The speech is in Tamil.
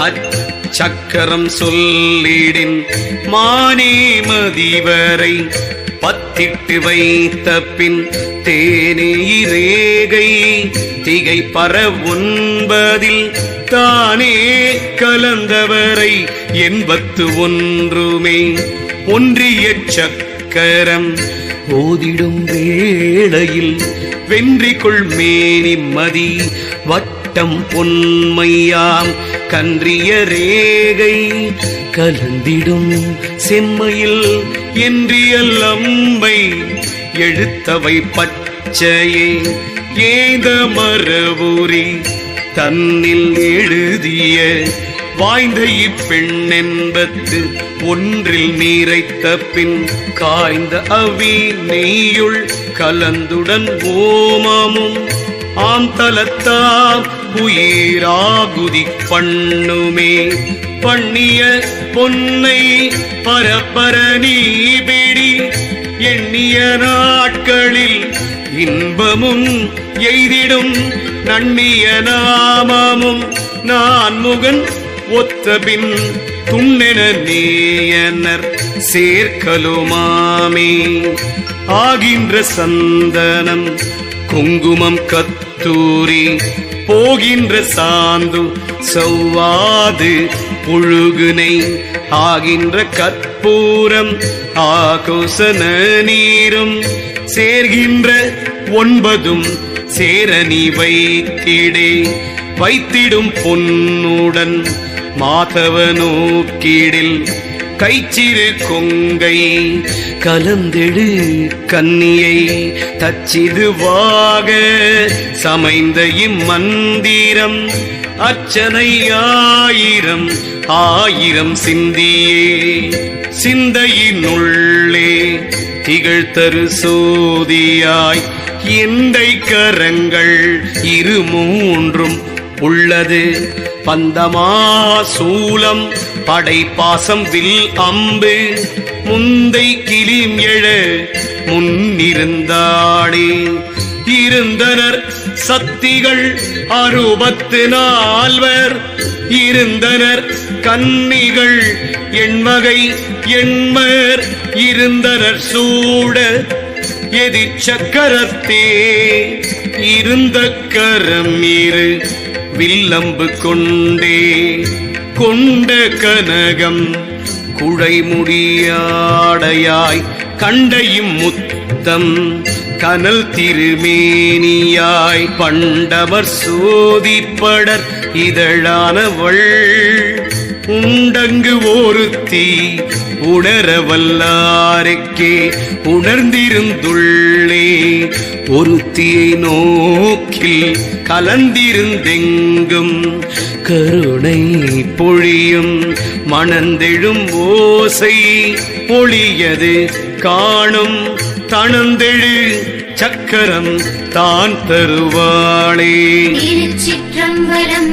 அச்சக்கரம் சொல்லிடின் மானே மதிவரை பத்திட்டு வைத்த பின் தேனே ரேகை திகை பரவொன்பதில் தானே கலந்தவரை 81 ஒன்றிய சக்கரம் ஓதிடும் வேளையில் வென்றிக்குள் மேனி மதி வட்டம் பொன்மையாம் கன்றிய ரேகை கலந்திடும் செம்மையில் என்றியல் அம்பை எழுத்தவை பச்சையே ஏத மரபுரி தன்னில் எழுதிய வாய்ந்த இப்பெண்ணென்பத்து ஒன்றில் நீரைத்த பின் காய்ந்த அவி நெய்யுள் கலந்துடன் ஓமமும் ஆம் தலத்தாம் உயிராகுதி பண்ணுமே பண்ணிய பொன்னை பரப்பர நீபிடி எண்ணிய நாட்களில் இன்பமும் எய்திடும் நன்னிய நாமமும் நான் முகன் ஒத்தபின் துண்ணென நேயனர் சேர்க்கலுமாமே ஆகின்ற சந்தனம் குங்குமம் கத்தூரி போகின்ற சாந்து சௌவாது புழுகுனை ஆகின்ற கற்பூரம் ஆகோசன நீரும் சேர்கின்ற 9 சேரணி வைத்திடே வைத்திடும் பொன்னுடன் மாதவ நோக்கிடில் கைச்சிறு கொங்கை கலந்தெழு கன்னியை தச்சிதுவாக சமைந்த இம்மந்திரம் அர்ச்சனை 1000 சிந்தியே சிந்தையினுள்ளே திகழ்தரு சோதியாய் எந்தை கரங்கள் 2 உள்ளது பந்தமா சூலம் படைப்பாசம் வில் அம்பு முந்தை கிளிம் எழ முன்னிருந்தாடே இருந்தனர் சக்திகள் 64 இருந்தனர் கன்னிகள் எண்வகை எண்மர் இருந்தனர் சூட எதிர் சக்கரத்தே இருந்த கரம் வில்லம்பு கொண்டே கொண்ட கனகம் குழைமுடியாடையாய் கண்டையும் முத்தம் கனல் திருமேனியாய் பண்டவர் சோதிப்படர் இதழானவள் உண்டங்கு ஒருத்தி உணரவல்லாருக்கே உணர்ந்திருந்துள்ளே ஒருத்தியை நோக்கில் கலந்திருந்தெங்கும் கருணை பொழியும் மணந்தெழும் ஓசை ஒளியது காணும் தனந்தெழு சக்கரம் தான் தருவாளே. திருச்சிற்றம்பலம்.